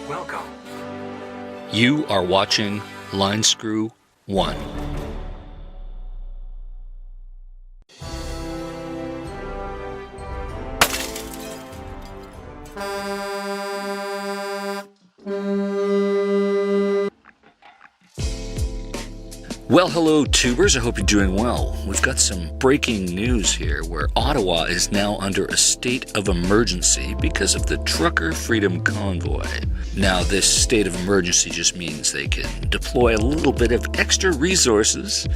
Welcome. You are watching Line Screw 1. Well, hello tubers, I hope you're doing well. We've got some breaking news here where Ottawa is now under a state of emergency because of the Trucker Freedom Convoy. Now, this state of emergency just means they can deploy a little bit of extra resources,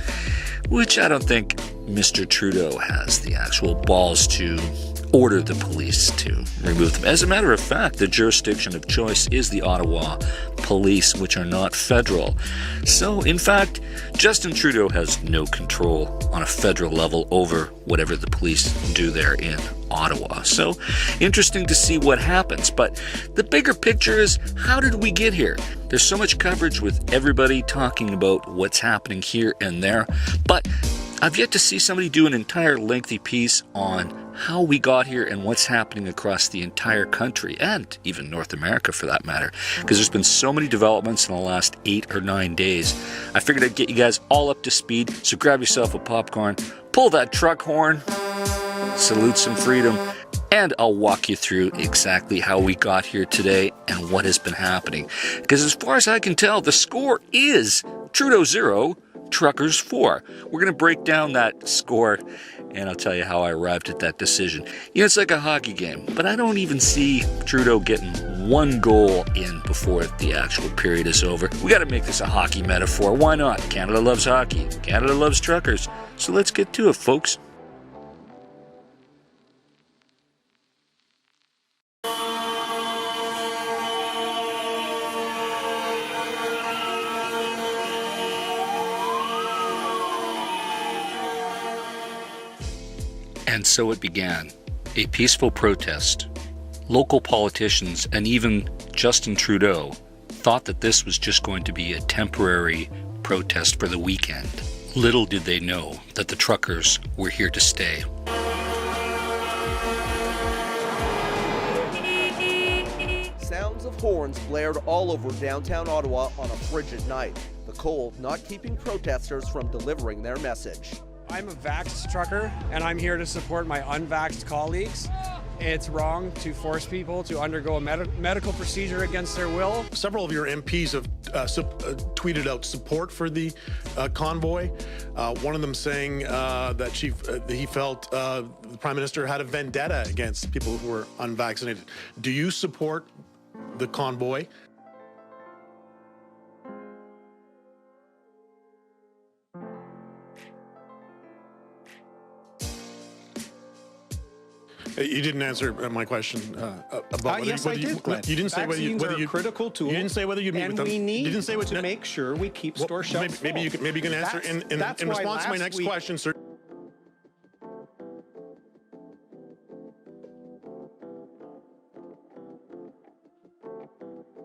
which I don't think Mr. Trudeau has the actual balls to order the police to remove them. As a matter of fact, the jurisdiction of choice is the Ottawa police, which are not federal. So, in fact, Justin Trudeau has no control on a federal level over whatever the police do there in Ottawa. So, interesting to see what happens. But the bigger picture is, how did we get here? There's so much coverage with everybody talking about what's happening here and there, but I've yet to see somebody do an entire lengthy piece on how we got here and what's happening across the entire country, and even North America for that matter, because there's been so many developments in the last 8 or 9 days. I figured I'd get you guys all up to speed, so grab yourself a popcorn, pull that truck horn, salute some freedom, and I'll walk you through exactly how we got here today and what has been happening. Because as far as I can tell, the score is Trudeau 0, Truckers 4. We're going to break down that score, and I'll tell you how I arrived at that decision. You know, it's like a hockey game, but I don't even see Trudeau getting one goal in before the actual period is over. We got to make this a hockey metaphor. Why not? Canada loves hockey. Canada loves truckers. So let's get to it, folks. And so it began, a peaceful protest. Local politicians and even Justin Trudeau thought that this was just going to be a temporary protest for the weekend. Little did they know that the truckers were here to stay. Sounds of horns blared all over downtown Ottawa on a frigid night. The cold not keeping protesters from delivering their message. I'm a vaxxed trucker, and I'm here to support my unvaxxed colleagues. It's wrong to force people to undergo a medical procedure against their will. Several of your MPs have tweeted out support for the convoy. One of them saying that he felt the Prime Minister had a vendetta against people who were unvaccinated. Do you support the convoy? You didn't answer my question about yes, I did, Glenn. You didn't say whether you are a critical tool. You didn't say whether you meet with them. And we need you didn't say what to make sure we keep store shelves full. Maybe you can answer in response to my next question, sir.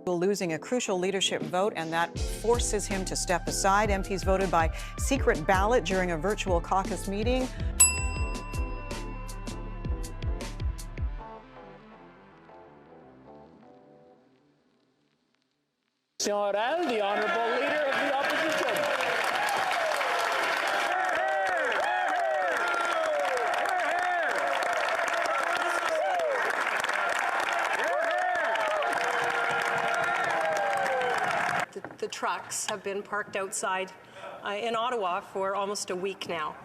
Losing a crucial leadership vote, and that forces him to step aside. MPs voted by secret ballot during a virtual caucus meeting. The Honourable Leader of the Opposition. The trucks have been parked outside in Ottawa for almost a week now.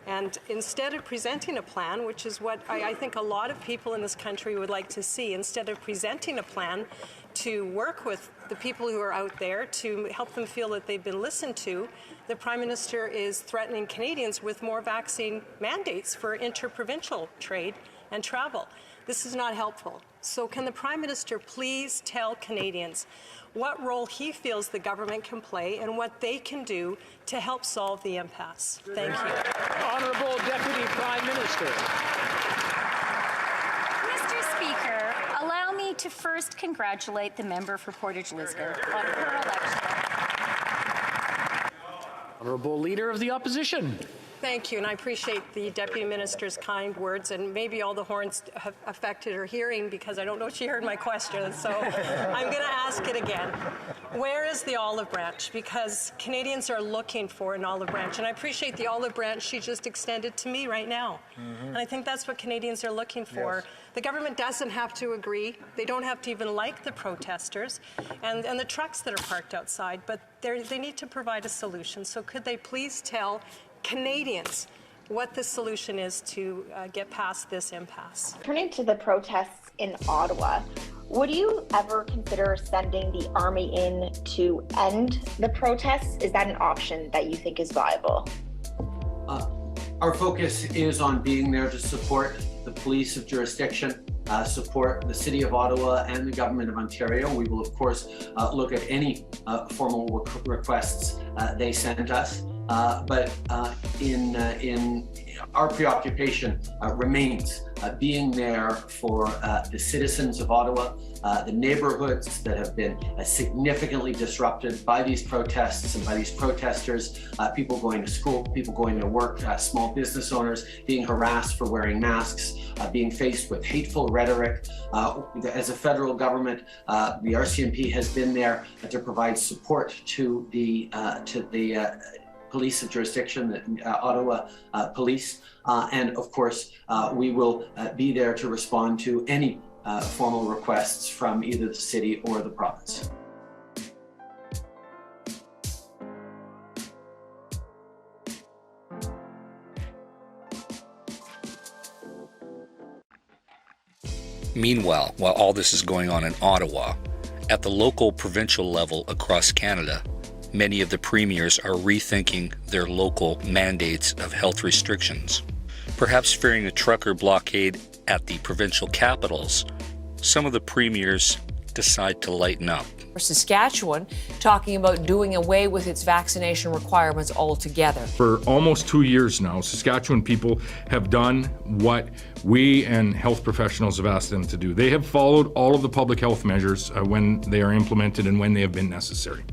And instead of presenting a plan, which is what I think a lot of people in this country would like to see, instead of presenting a plan to work with the people who are out there to help them feel that they've been listened to, the Prime Minister is threatening Canadians with more vaccine mandates for interprovincial trade and travel. This is not helpful. So can the Prime Minister please tell Canadians what role he feels the government can play and what they can do to help solve the impasse? Thank you. Honourable Deputy Prime Minister. Mr. Speaker, allow me to first congratulate the member for Portage Lisgar on her election. Honourable Leader of the Opposition. thank you, and I appreciate the Deputy Minister's kind words, and maybe all the horns have affected her hearing because I don't know if she heard my question, so I'm going to ask it again. Where is the olive branch? Because Canadians are looking for an olive branch, and I appreciate the olive branch she just extended to me right now. And I think that's what Canadians are looking for. Yes. The government doesn't have to agree. They don't have to even like the protesters and the trucks that are parked outside, but they need to provide a solution. So could they please tell Canadians what the solution is to get past this impasse? Turning to the protests in Ottawa, would you ever consider sending the army in to end the protests? Is that an option that you think is viable? Our focus is on being there to support the police of jurisdiction, support the City of Ottawa and the Government of Ontario. We will, of course, look at any formal requests they send us. But in our preoccupation remains being there for the citizens of Ottawa, the neighborhoods that have been significantly disrupted by these protests and by these protesters, people going to school, people going to work, small business owners being harassed for wearing masks, being faced with hateful rhetoric. As a federal government, the RCMP has been there to provide support to the police of jurisdiction, the Ottawa Police, and of course we will be there to respond to any formal requests from either the city or the province. Meanwhile, while all this is going on in Ottawa, at the local provincial level across Canada, many of the premiers are rethinking their local mandates of health restrictions. Perhaps fearing a trucker blockade at the provincial capitals, some of the premiers decide to lighten up. Saskatchewan talking about doing away with its vaccination requirements altogether. For almost 2 years now, Saskatchewan people have done what we and health professionals have asked them to do. They have followed all of the public health measures when they are implemented and when they have been necessary.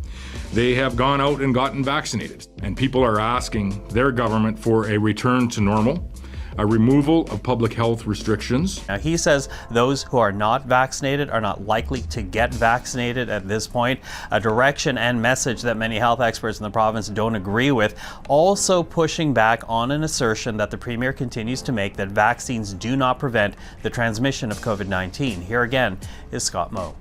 They have gone out and gotten vaccinated, and people are asking their government for a return to normal, a removal of public health restrictions. Now, he says those who are not vaccinated are not likely to get vaccinated at this point, a direction and message that many health experts in the province don't agree with, also pushing back on an assertion that the Premier continues to make that vaccines do not prevent the transmission of COVID-19. Here again is Scott Moe.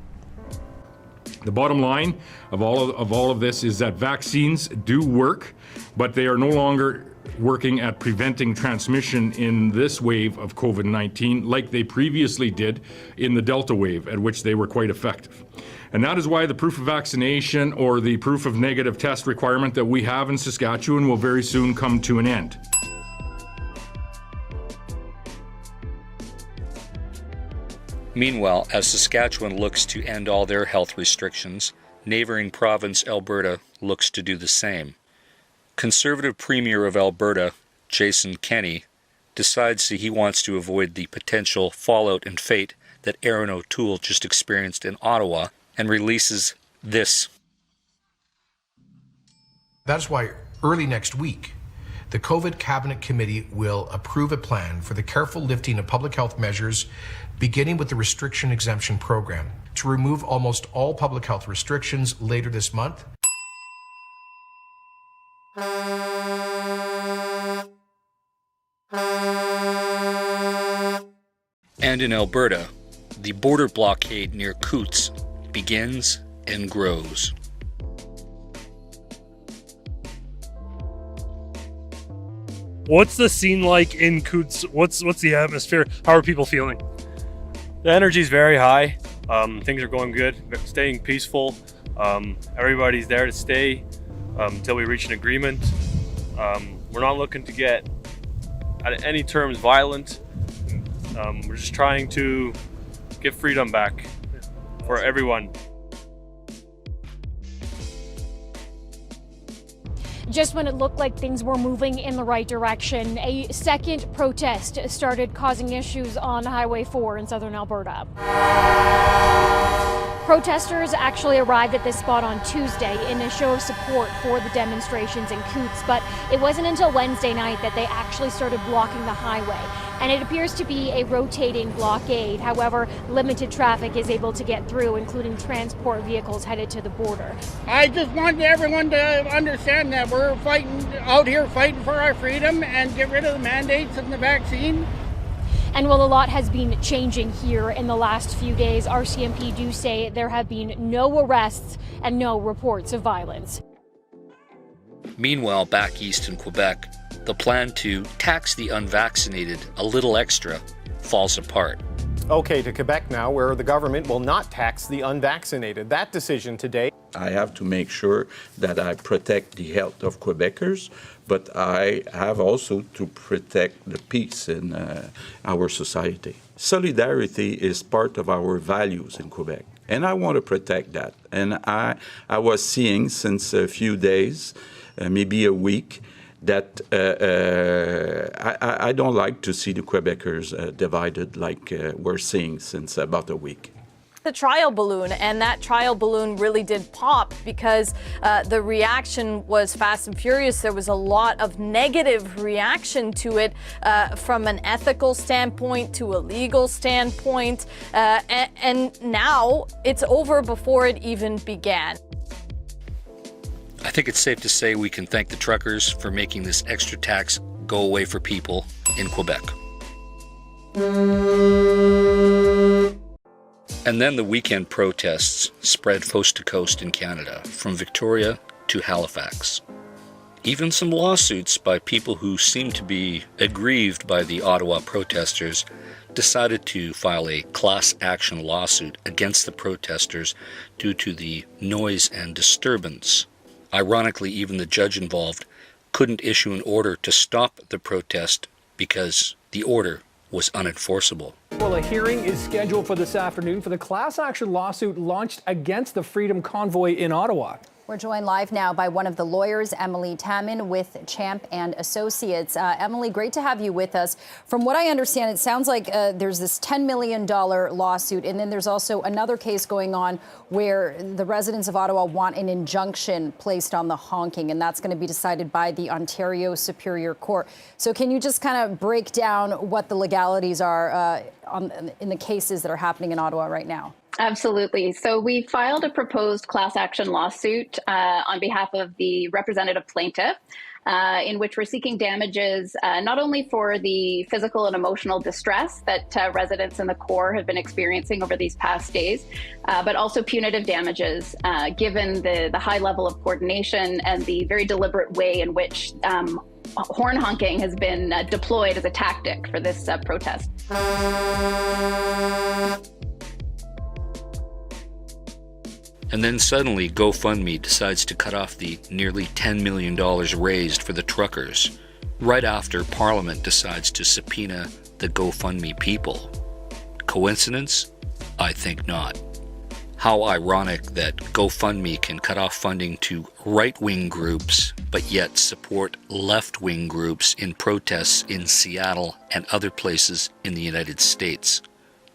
The bottom line of all of this is that vaccines do work, but they are no longer working at preventing transmission in this wave of COVID-19 like they previously did in the Delta wave, at which they were quite effective. And that is why the proof of vaccination or the proof of negative test requirement that we have in Saskatchewan will very soon come to an end. Meanwhile, as Saskatchewan looks to end all their health restrictions, neighbouring province Alberta looks to do the same. Conservative Premier of Alberta, Jason Kenney, decides that he wants to avoid the potential fallout and fate that Aaron O'Toole just experienced in Ottawa and releases this. That's why early next week, the COVID Cabinet Committee will approve a plan for the careful lifting of public health measures, beginning with the restriction exemption program, to remove almost all public health restrictions later this month. And in Alberta, the border blockade near Coutts begins and grows. What's the scene like in Coutts? What's the atmosphere? How are people feeling? The energy's very high. Things are going good, staying peaceful. Everybody's there to stay until we reach an agreement. We're not looking to get, at any terms, violent. We're just trying to get freedom back for everyone. Just when it looked like things were moving in the right direction, a second protest started causing issues on Highway 4 in southern Alberta. Protesters actually arrived at this spot on Tuesday in a show of support for the demonstrations in Coutts, but it wasn't until Wednesday night that they actually started blocking the highway. And it appears to be a rotating blockade. However, limited traffic is able to get through, including transport vehicles headed to the border. I just want everyone to understand that we're out here fighting for our freedom and get rid of the mandates and the vaccine. And while a lot has been changing here in the last few days, RCMP do say there have been no arrests and no reports of violence. Meanwhile, back east in Quebec, the plan to tax the unvaccinated a little extra falls apart. Okay, to Quebec now, where the government will not tax the unvaccinated. That decision today. I have to make sure that I protect the health of Quebecers, but I have also to protect the peace in our society. Solidarity is part of our values in Quebec, and I want to protect that. And I was seeing since a few days, maybe a week, that I don't like to see the Quebecers divided like we're seeing since about a week. The trial balloon, and that trial balloon really did pop because the reaction was fast and furious. There was a lot of negative reaction to it from an ethical standpoint to a legal standpoint, and now it's over before it even began. I think it's safe to say we can thank the truckers for making this extra tax go away for people in Quebec. And then the weekend protests spread coast to coast in Canada, from Victoria to Halifax. Even some lawsuits by people who seem to be aggrieved by the Ottawa protesters decided to file a class action lawsuit against the protesters due to the noise and disturbance. Ironically, even the judge involved couldn't issue an order to stop the protest because the order was unenforceable. Well, a hearing is scheduled for this afternoon for the class action lawsuit launched against the Freedom Convoy in Ottawa. We're joined live now by one of the lawyers, Emily Tammin, with Champ and Associates. Emily, great to have you with us. From what I understand, it sounds like there's this $10 million lawsuit, and then there's also another case going on where the residents of Ottawa want an injunction placed on the honking, and that's going to be decided by the Ontario Superior Court. So can you just kind of break down what the legalities are in the cases that are happening in Ottawa right now? Absolutely. So we filed a proposed class action lawsuit on behalf of the representative plaintiff, in which we're seeking damages not only for the physical and emotional distress that residents in the core have been experiencing over these past days, but also punitive damages, given the high level of coordination and the very deliberate way in which horn honking has been deployed as a tactic for this protest. And then suddenly GoFundMe decides to cut off the nearly $10 million raised for the truckers, right after Parliament decides to subpoena the GoFundMe people. Coincidence? I think not. How ironic that GoFundMe can cut off funding to right-wing groups, but yet support left-wing groups in protests in Seattle and other places in the United States.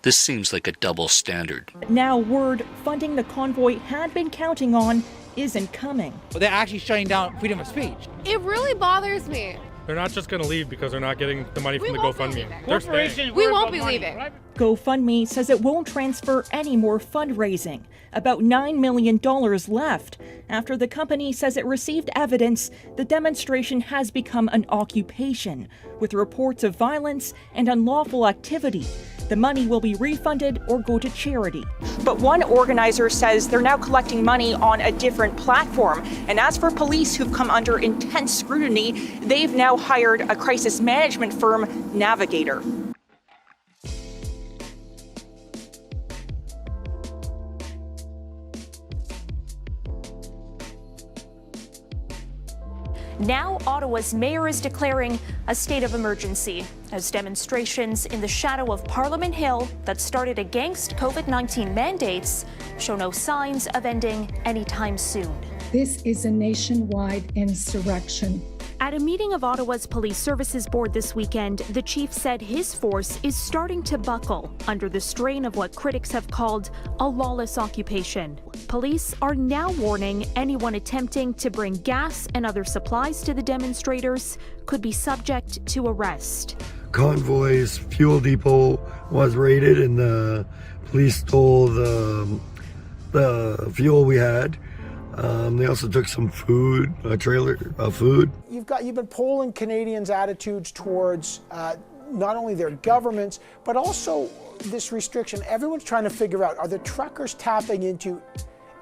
This seems like a double standard. Now word funding the convoy had been counting on isn't coming. They're actually shutting down freedom of speech. It really bothers me. They're not just going to leave because they're not getting the money from the GoFundMe. They're staying. We won't be leaving. GoFundMe says it won't transfer any more fundraising. About $9 million left after the company says it received evidence the demonstration has become an occupation with reports of violence and unlawful activity. The money will be refunded or go to charity. But one organizer says they're now collecting money on a different platform. And as for police who've come under intense scrutiny, they've now hired a crisis management firm, Navigator. Now, Ottawa's mayor is declaring a state of emergency as demonstrations in the shadow of Parliament Hill that started against COVID-19 mandates show no signs of ending anytime soon. This is a nationwide insurrection. At a meeting of Ottawa's Police Services Board this weekend, the chief said his force is starting to buckle under the strain of what critics have called a lawless occupation. Police are now warning anyone attempting to bring gas and other supplies to the demonstrators could be subject to arrest. Convoy's fuel depot was raided and the police stole the fuel we had. They also took some food, a trailer of food. You've been polling Canadians' attitudes towards not only their governments, but also this restriction. Everyone's trying to figure out, are the truckers tapping into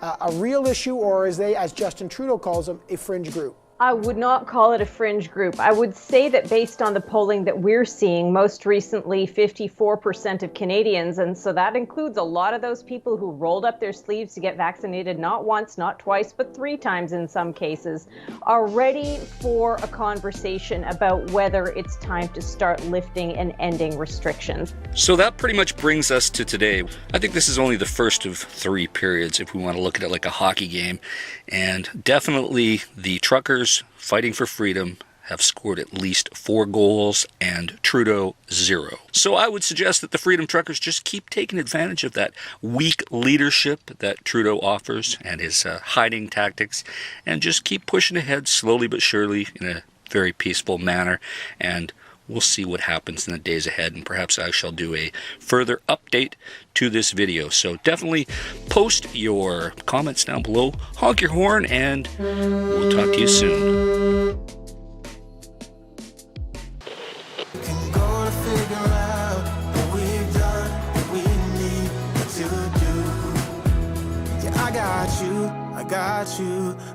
a real issue, or is they, as Justin Trudeau calls them, a fringe group? I would not call it a fringe group. I would say that based on the polling that we're seeing, most recently 54% of Canadians, and so that includes a lot of those people who rolled up their sleeves to get vaccinated not once, not twice, but 3 times in some cases, are ready for a conversation about whether it's time to start lifting and ending restrictions. So that pretty much brings us to today. I think this is only the first of 3 periods if we want to look at it like a hockey game. And definitely the truckers fighting for freedom have scored at least 4 goals and Trudeau 0. So I would suggest that the Freedom Truckers just keep taking advantage of that weak leadership that Trudeau offers and his hiding tactics, and just keep pushing ahead slowly but surely in a very peaceful manner, and we'll see what happens in the days ahead, and perhaps I shall do a further update to this video. So definitely post your comments down below, honk your horn, and we'll talk to you soon.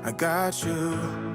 I got you.